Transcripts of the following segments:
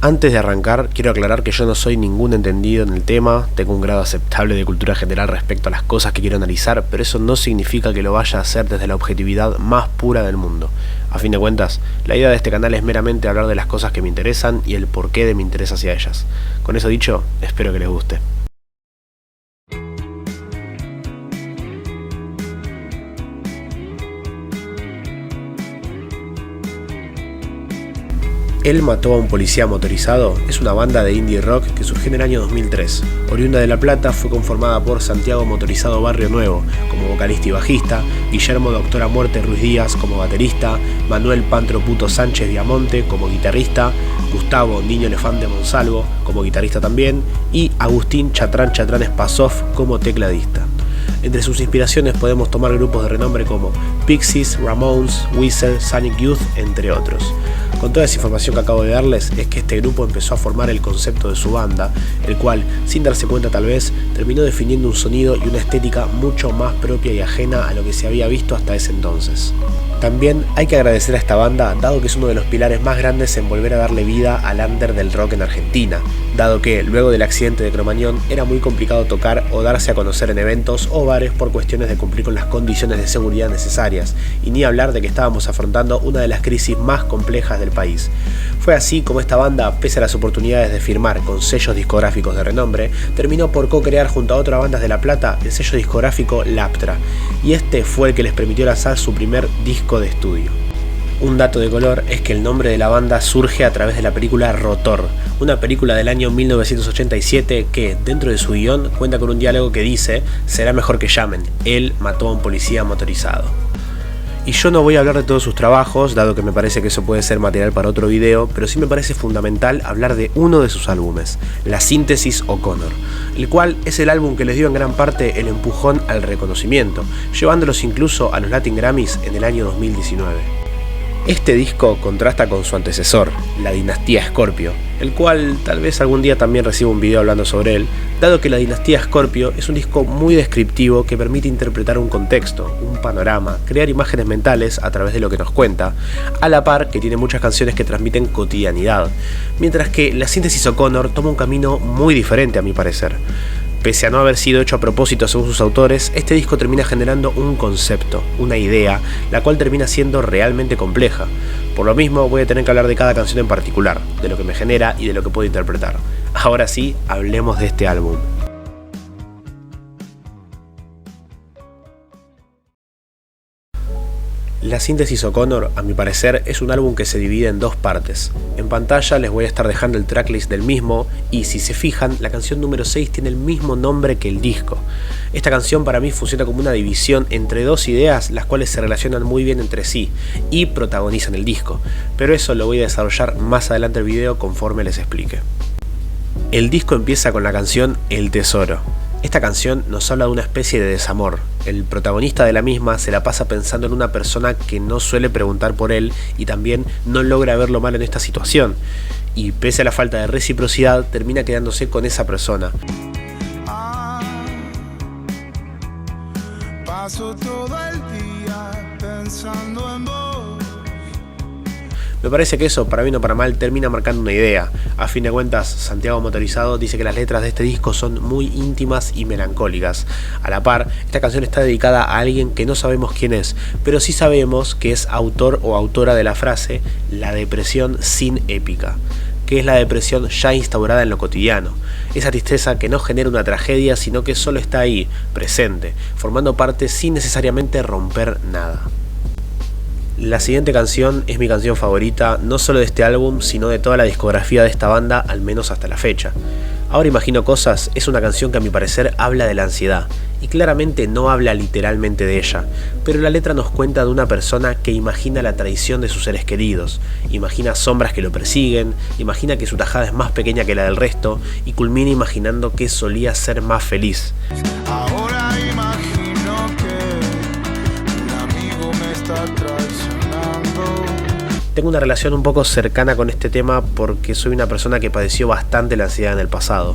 Antes de arrancar, quiero aclarar que yo no soy ningún entendido en el tema, tengo un grado aceptable de cultura general respecto a las cosas que quiero analizar, pero eso no significa que lo vaya a hacer desde la objetividad más pura del mundo. A fin de cuentas, la idea de este canal es meramente hablar de las cosas que me interesan y el porqué de mi interés hacia ellas. Con eso dicho, espero que les guste. Él mató a un policía motorizado es una banda de indie rock que surgió en el año 2003. Oriunda de La Plata, fue conformada por Santiago Motorizado Barrio Nuevo como vocalista y bajista, Guillermo Doctora Muerte Ruiz Díaz como baterista, Manuel Pantro Puto Sánchez Diamonte como guitarrista, Gustavo Niño Elefante Monsalvo como guitarrista también y Agustín Chatrán Spasov como tecladista. Entre sus inspiraciones podemos tomar grupos de renombre como Pixies, Ramones, Weezer, Sonic Youth, entre otros. Con toda esa información que acabo de darles es que este grupo empezó a formar el concepto de su banda, el cual, sin darse cuenta tal vez, terminó definiendo un sonido y una estética mucho más propia y ajena a lo que se había visto hasta ese entonces. También hay que agradecer a esta banda, dado que es uno de los pilares más grandes en volver a darle vida al under del rock en Argentina, dado que, luego del accidente de Cromañón, era muy complicado tocar o darse a conocer en eventos o bares por cuestiones de cumplir con las condiciones de seguridad necesarias, y ni hablar de que estábamos afrontando una de las crisis más complejas del país. Fue así como esta banda, pese a las oportunidades de firmar con sellos discográficos de renombre, terminó por co-crear junto a otras bandas de La Plata el sello discográfico Laptra, y este fue el que les permitió lanzar su primer disco de estudio. Un dato de color es que el nombre de la banda surge a través de la película Rotor, una película del año 1987 que, dentro de su guión, cuenta con un diálogo que dice: "Será mejor que llamen, él mató a un policía motorizado". Y yo no voy a hablar de todos sus trabajos, dado que me parece que eso puede ser material para otro video, pero sí me parece fundamental hablar de uno de sus álbumes, La Síntesis O'Connor, el cual es el álbum que les dio en gran parte el empujón al reconocimiento, llevándolos incluso a los Latin Grammys en el año 2019. Este disco contrasta con su antecesor, La Dinastía Scorpio, el cual tal vez algún día también reciba un video hablando sobre él, dado que La Dinastía Scorpio es un disco muy descriptivo que permite interpretar un contexto, un panorama, crear imágenes mentales a través de lo que nos cuenta, a la par que tiene muchas canciones que transmiten cotidianidad, mientras que La Síntesis O'Connor toma un camino muy diferente a mi parecer. Pese a no haber sido hecho a propósito según sus autores, este disco termina generando un concepto, una idea, la cual termina siendo realmente compleja. Por lo mismo voy a tener que hablar de cada canción en particular, de lo que me genera y de lo que puedo interpretar. Ahora sí, hablemos de este álbum. La Síntesis O'Connor, a mi parecer, es un álbum que se divide en dos partes. En pantalla les voy a estar dejando el tracklist del mismo y, si se fijan, la canción número 6 tiene el mismo nombre que el disco. Esta canción para mí funciona como una división entre dos ideas, las cuales se relacionan muy bien entre sí y protagonizan el disco, pero eso lo voy a desarrollar más adelante el video conforme les explique. El disco empieza con la canción El Tesoro. Esta canción nos habla de una especie de desamor. El protagonista de la misma se la pasa pensando en una persona que no suele preguntar por él y también no logra ver lo malo en esta situación. Y pese a la falta de reciprocidad, termina quedándose con esa persona. Paso todo el día pensando en vos. Me parece que eso, para bien o para mal, termina marcando una idea. A fin de cuentas, Santiago Motorizado dice que las letras de este disco son muy íntimas y melancólicas. A la par, esta canción está dedicada a alguien que no sabemos quién es, pero sí sabemos que es autor o autora de la frase "la depresión sin épica", que es la depresión ya instaurada en lo cotidiano. Esa tristeza que no genera una tragedia, sino que solo está ahí, presente, formando parte sin necesariamente romper nada. La siguiente canción es mi canción favorita, no solo de este álbum, sino de toda la discografía de esta banda, al menos hasta la fecha. Ahora Imagino Cosas es una canción que a mi parecer habla de la ansiedad, y claramente no habla literalmente de ella, pero la letra nos cuenta de una persona que imagina la traición de sus seres queridos, imagina sombras que lo persiguen, imagina que su tajada es más pequeña que la del resto, y culmina imaginando que solía ser más feliz. Ahora imagino que un amigo me está traicionando. Tengo una relación un poco cercana con este tema porque soy una persona que padeció bastante la ansiedad en el pasado.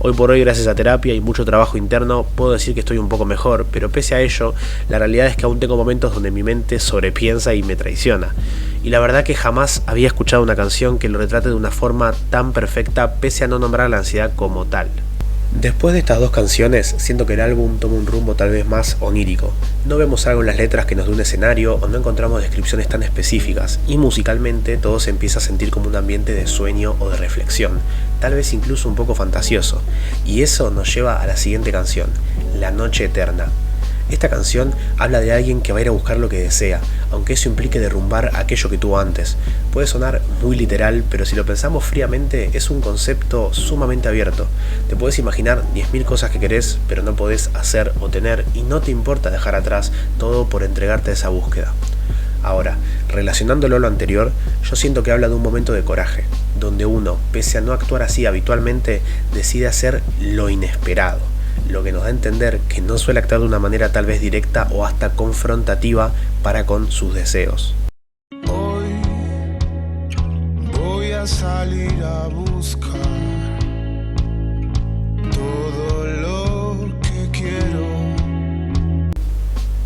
Hoy por hoy, gracias a terapia y mucho trabajo interno, puedo decir que estoy un poco mejor, pero pese a ello, la realidad es que aún tengo momentos donde mi mente sobrepiensa y me traiciona. y la verdad que jamás había escuchado una canción que lo retrate de una forma tan perfecta pese a no nombrar la ansiedad como tal. Después de estas dos canciones, siento que el álbum toma un rumbo tal vez más onírico. No vemos algo en las letras que nos dé un escenario o no encontramos descripciones tan específicas, y musicalmente todo se empieza a sentir como un ambiente de sueño o de reflexión, tal vez incluso un poco fantasioso, y eso nos lleva a la siguiente canción, La Noche Eterna. Esta canción habla de alguien que va a ir a buscar lo que desea, aunque eso implique derrumbar aquello que tuvo antes. Puede sonar muy literal, pero si lo pensamos fríamente es un concepto sumamente abierto. Te puedes imaginar 10.000 cosas que querés, pero no podés hacer o tener, y no te importa dejar atrás todo por entregarte a esa búsqueda. Ahora, relacionándolo a lo anterior, yo siento que habla de un momento de coraje, donde uno, pese a no actuar así habitualmente, decide hacer lo inesperado. Lo que nos da a entender que no suele actuar de una manera tal vez directa o hasta confrontativa para con sus deseos. Hoy voy a salir a buscar todo lo que quiero.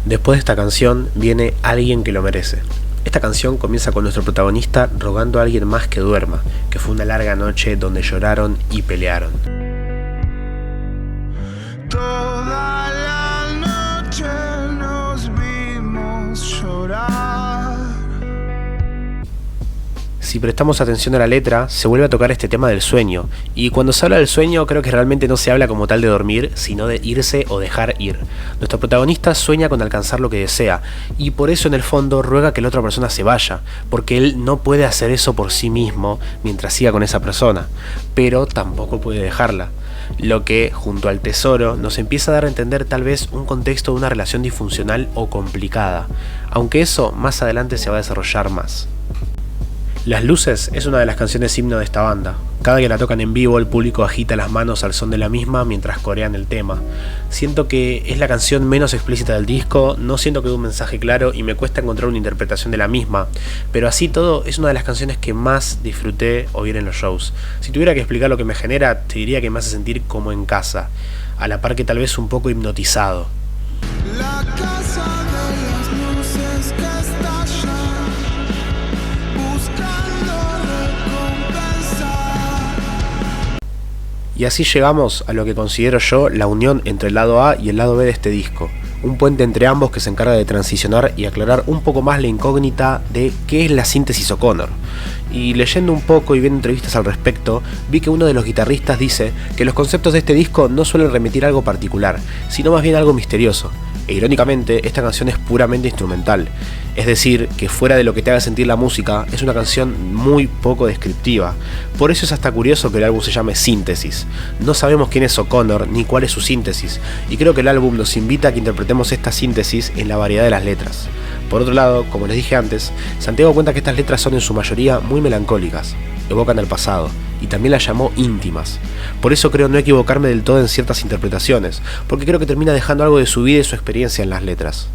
Después de esta canción viene Alguien que lo merece. Esta canción comienza con nuestro protagonista rogando a alguien más que duerma, que fue una larga noche donde lloraron y pelearon. Toda la noche nos vimos llorar. Si prestamos atención a la letra, se vuelve a tocar este tema del sueño, y cuando se habla del sueño creo que realmente no se habla como tal de dormir, sino de irse o dejar ir. Nuestro protagonista sueña con alcanzar lo que desea, y por eso en el fondo ruega que la otra persona se vaya, porque él no puede hacer eso por sí mismo mientras siga con esa persona, pero tampoco puede dejarla. Lo que, junto al tesoro, nos empieza a dar a entender tal vez un contexto de una relación disfuncional o complicada, aunque eso más adelante se va a desarrollar más. Las Luces es una de las canciones himno de esta banda. Cada que la tocan en vivo el público agita las manos al son de la misma mientras corean el tema. Siento que es la canción menos explícita del disco, no siento que dé un mensaje claro y me cuesta encontrar una interpretación de la misma, pero así todo es una de las canciones que más disfruté oír en los shows. Si tuviera que explicar lo que me genera, te diría que me hace sentir como en casa, a la par que tal vez un poco hipnotizado. La casa de las luces que estallan, buscando recompensar. Y así llegamos a lo que considero yo la unión entre el lado A y el lado B de este disco. Un puente entre ambos que se encarga de transicionar y aclarar un poco más la incógnita de qué es la síntesis O'Connor. Y leyendo un poco y viendo entrevistas al respecto, vi que uno de los guitarristas dice que los conceptos de este disco no suelen remitir a algo particular, sino más bien a algo misterioso. E irónicamente, esta canción es puramente instrumental, es decir, que fuera de lo que te haga sentir la música, es una canción muy poco descriptiva. Por eso es hasta curioso que el álbum se llame Síntesis. No sabemos quién es O'Connor ni cuál es su síntesis, y creo que el álbum nos invita a que interpretemos esta síntesis en la variedad de las letras. Por otro lado, como les dije antes, Santiago cuenta que estas letras son en su mayoría muy melancólicas, evocan el pasado, y también las llamó íntimas. Por eso creo no equivocarme del todo en ciertas interpretaciones, porque creo que termina dejando algo de su vida y su experiencia en las letras.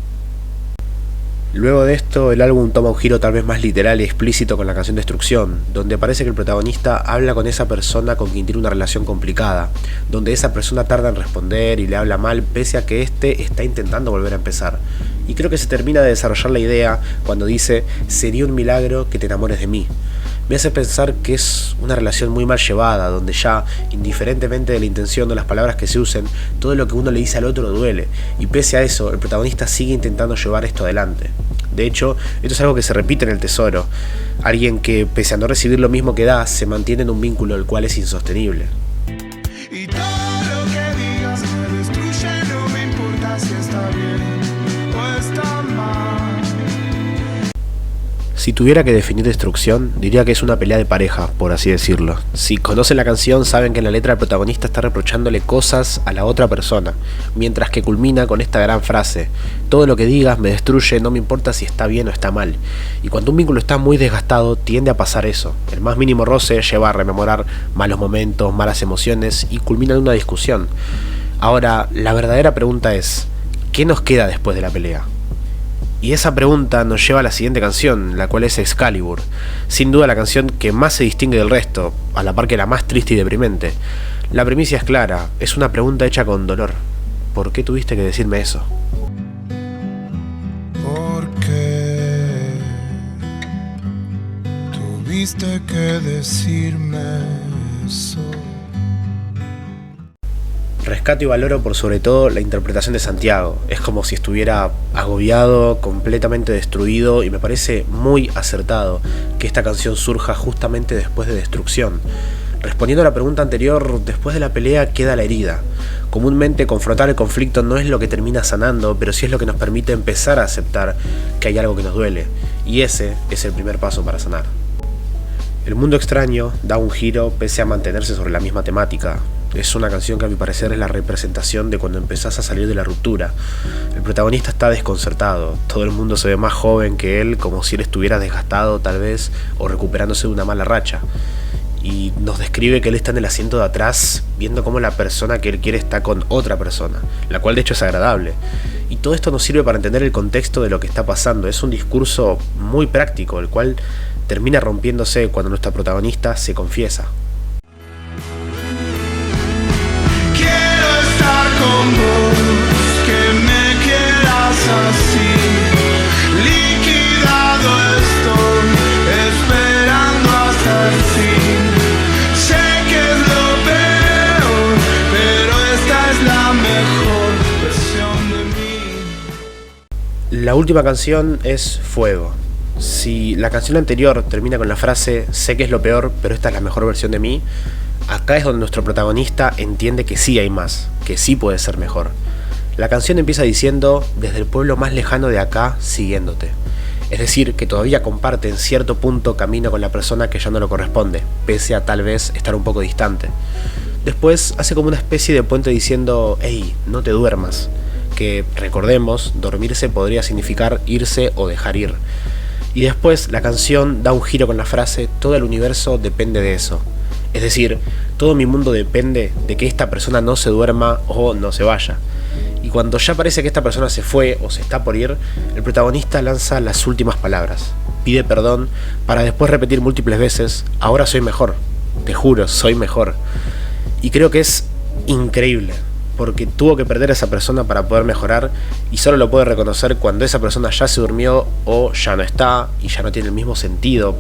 Luego de esto, el álbum toma un giro tal vez más literal y explícito con la canción Destrucción, donde parece que el protagonista habla con esa persona con quien tiene una relación complicada, donde esa persona tarda en responder y le habla mal pese a que éste está intentando volver a empezar. Y creo que se termina de desarrollar la idea cuando dice: sería un milagro que te enamores de mí. Me hace pensar que es una relación muy mal llevada, donde ya, indiferentemente de la intención o las palabras que se usen, todo lo que uno le dice al otro duele, y pese a eso, el protagonista sigue intentando llevar esto adelante. De hecho, esto es algo que se repite en El Tesoro, alguien que, pese a no recibir lo mismo que da, se mantiene en un vínculo el cual es insostenible. Y todo lo que digas me destruye, no me importa si está bien o está mal. Si tuviera que definir Destrucción, diría que es una pelea de pareja, por así decirlo. Si conocen la canción, saben que en la letra el protagonista está reprochándole cosas a la otra persona, mientras que culmina con esta gran frase: todo lo que digas me destruye, no me importa si está bien o está mal. Y cuando un vínculo está muy desgastado, tiende a pasar eso. El más mínimo roce lleva a rememorar malos momentos, malas emociones y culmina en una discusión. Ahora, la verdadera pregunta es: ¿qué nos queda después de la pelea? Y esa pregunta nos lleva a la siguiente canción, la cual es Excalibur. Sin duda la canción que más se distingue del resto, a la par que la más triste y deprimente. La premisa es clara, es una pregunta hecha con dolor. ¿Por qué tuviste que decirme eso? Porque tuviste que decirme eso. Rescato y valoro por sobre todo la interpretación de Santiago. Es como si estuviera agobiado, completamente destruido, y me parece muy acertado que esta canción surja justamente después de destrucción. Respondiendo a la pregunta anterior, después de la pelea queda la herida. Comúnmente confrontar el conflicto no es lo que termina sanando, pero sí es lo que nos permite empezar a aceptar que hay algo que nos duele, y ese es el primer paso para sanar. El mundo extraño da un giro pese a mantenerse sobre la misma temática. Es una canción que a mi parecer es la representación de cuando empezás a salir de la ruptura. El protagonista está desconcertado, todo el mundo se ve más joven que él, como si él estuviera desgastado tal vez, o recuperándose de una mala racha. Y nos describe que él está en el asiento de atrás, viendo cómo la persona que él quiere está con otra persona, la cual de hecho es agradable. Y todo esto nos sirve para entender el contexto de lo que está pasando. Es un discurso muy práctico, el cual termina rompiéndose cuando nuestra protagonista se confiesa. Con vos, que me quieras así, liquidado estoy, esperando hasta el fin. Sé que es lo peor, pero esta es la mejor versión de mí. La última canción es Fuego. Si la canción anterior termina con la frase sé que es lo peor, pero esta es la mejor versión de mí, acá es donde nuestro protagonista entiende que sí hay más, que sí puede ser mejor. La canción empieza diciendo, desde el pueblo más lejano de acá, siguiéndote. Es decir, que todavía comparte en cierto punto camino con la persona que ya no lo corresponde, pese a tal vez estar un poco distante. Después hace como una especie de puente diciendo, hey, no te duermas. Que, recordemos, dormirse podría significar irse o dejar ir. Y después la canción da un giro con la frase, todo el universo depende de eso. Es decir, todo mi mundo depende de que esta persona no se duerma o no se vaya. Y cuando ya parece que esta persona se fue o se está por ir, el protagonista lanza las últimas palabras. Pide perdón para después repetir múltiples veces, ahora soy mejor, te juro, soy mejor. Y creo que es increíble, porque tuvo que perder a esa persona para poder mejorar, y solo lo puede reconocer cuando esa persona ya se durmió o ya no está y ya no tiene el mismo sentido,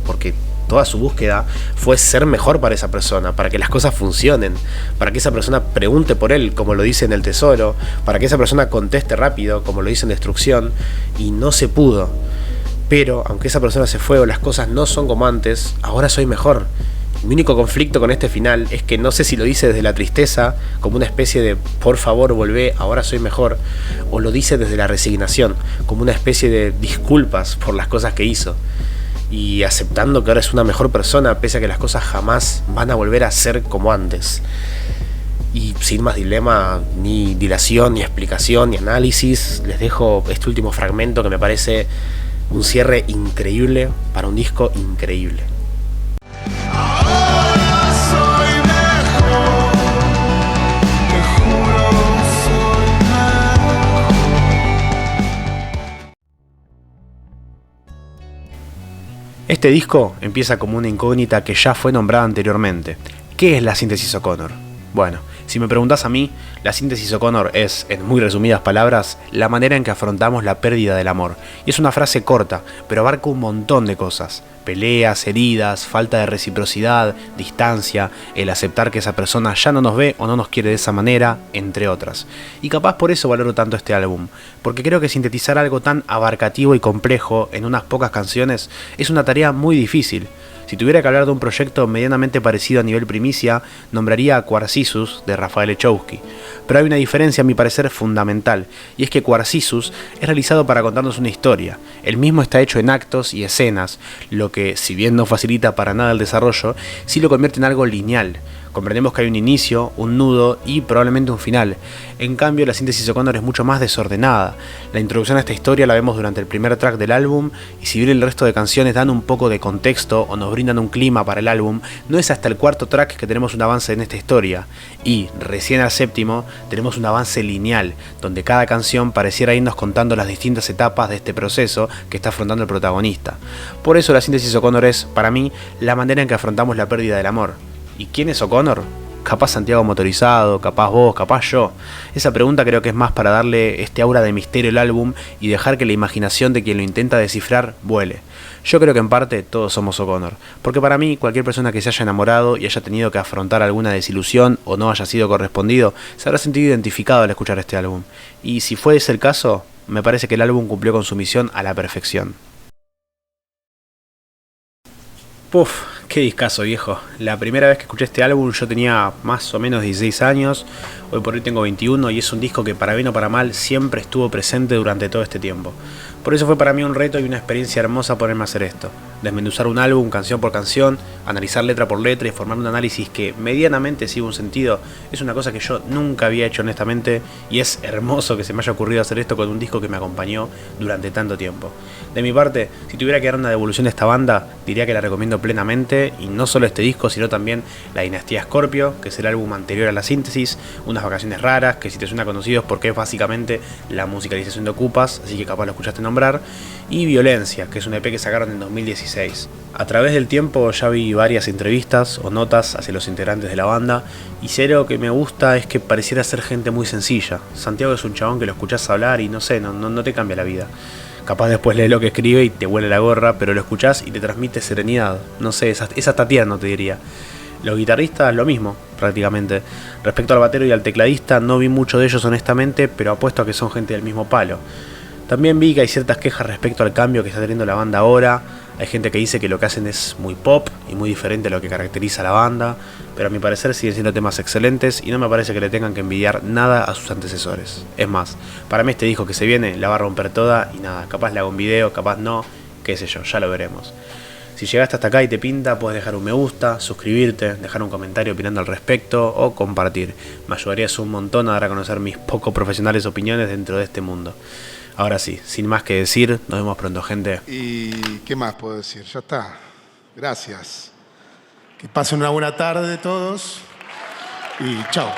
porque toda su búsqueda fue ser mejor para esa persona, para que las cosas funcionen, para que esa persona pregunte por él, como lo dice en El Tesoro, para que esa persona conteste rápido, como lo dice en Destrucción, y no se pudo. Pero, aunque esa persona se fue o las cosas no son como antes, ahora soy mejor. Mi único conflicto con este final es que no sé si lo dice desde la tristeza, como una especie de por favor volvé, ahora soy mejor, o lo dice desde la resignación, como una especie de disculpas por las cosas que hizo, y aceptando que ahora es una mejor persona pese a que las cosas jamás van a volver a ser como antes. Y sin más dilema, ni dilación, ni explicación, ni análisis, les dejo este último fragmento que me parece un cierre increíble para un disco increíble. Ahora soy mejor, te juro, soy mejor. Este disco empieza como una incógnita que ya fue nombrada anteriormente. ¿Qué es la síntesis O'Connor? Bueno, si me preguntás a mí, la síntesis O'Connor es, en muy resumidas palabras, la manera en que afrontamos la pérdida del amor. Y es una frase corta, pero abarca un montón de cosas. Peleas, heridas, falta de reciprocidad, distancia, el aceptar que esa persona ya no nos ve o no nos quiere de esa manera, entre otras. Y capaz por eso valoro tanto este álbum, porque creo que sintetizar algo tan abarcativo y complejo en unas pocas canciones es una tarea muy difícil. Si tuviera que hablar de un proyecto medianamente parecido a nivel primicia, nombraría a Quarcisus de Rafael Echowski. Pero hay una diferencia a mi parecer fundamental, y es que Quarcisus es realizado para contarnos una historia. El mismo está hecho en actos y escenas, lo que, si bien no facilita para nada el desarrollo, sí lo convierte en algo lineal. Comprendemos que hay un inicio, un nudo y probablemente un final. En cambio, la síntesis O'Connor es mucho más desordenada. La introducción a esta historia la vemos durante el primer track del álbum, y si bien el resto de canciones dan un poco de contexto o nos brindan un clima para el álbum, no es hasta el cuarto track que tenemos un avance en esta historia. Y, recién al séptimo, tenemos un avance lineal, donde cada canción pareciera irnos contando las distintas etapas de este proceso que está afrontando el protagonista. Por eso la síntesis O'Connor es, para mí, la manera en que afrontamos la pérdida del amor. ¿Y quién es O'Connor? Capaz Santiago Motorizado, capaz vos, capaz yo. Esa pregunta creo que es más para darle este aura de misterio al álbum y dejar que la imaginación de quien lo intenta descifrar vuele. Yo creo que en parte todos somos O'Connor, porque para mí cualquier persona que se haya enamorado y haya tenido que afrontar alguna desilusión o no haya sido correspondido, se habrá sentido identificado al escuchar este álbum. Y si fue ese el caso, me parece que el álbum cumplió con su misión a la perfección. Puf, qué discazo, viejo. La primera vez que escuché este álbum yo tenía más o menos 16 años, hoy por hoy tengo 21 y es un disco que para bien o para mal siempre estuvo presente durante todo este tiempo. Por eso fue para mí un reto y una experiencia hermosa ponerme a hacer esto. Desmenuzar un álbum canción por canción, analizar letra por letra y formar un análisis que medianamente siga un sentido, es una cosa que yo nunca había hecho honestamente y es hermoso que se me haya ocurrido hacer esto con un disco que me acompañó durante tanto tiempo. De mi parte, si tuviera que dar una devolución de esta banda, diría que la recomiendo plenamente y no solo este disco, sino también La Dinastía Scorpio, que es el álbum anterior a La Síntesis, Unas Vacaciones Raras, que si te suena conocido es porque es básicamente la musicalización de Ocupas, así que capaz lo escuchaste nombrar, y Violencia, que es un EP que sacaron en 2016. A través del tiempo ya vi varias entrevistas o notas hacia los integrantes de la banda, y si algo que me gusta es que pareciera ser gente muy sencilla. Santiago es un chabón que lo escuchás hablar y no sé, no te cambia la vida. Capaz después lees lo que escribe y te huele la gorra, pero lo escuchás y te transmite serenidad. No sé, es hasta tierno, te diría. Los guitarristas, lo mismo, prácticamente. Respecto al batero y al tecladista, no vi mucho de ellos honestamente, pero apuesto a que son gente del mismo palo. También vi que hay ciertas quejas respecto al cambio que está teniendo la banda ahora. Hay gente que dice que lo que hacen es muy pop y muy diferente a lo que caracteriza a la banda, pero a mi parecer siguen siendo temas excelentes y no me parece que le tengan que envidiar nada a sus antecesores. Es más, para mí este disco que se viene la va a romper toda y nada, capaz le hago un video, capaz no, qué sé yo, ya lo veremos. Si llegaste hasta acá y te pinta, puedes dejar un me gusta, suscribirte, dejar un comentario opinando al respecto o compartir. Me ayudarías un montón a dar a conocer mis poco profesionales opiniones dentro de este mundo. Ahora sí, sin más que decir, nos vemos pronto, gente. ¿Y qué más puedo decir? Ya está. Gracias. Que pasen una buena tarde todos y chao.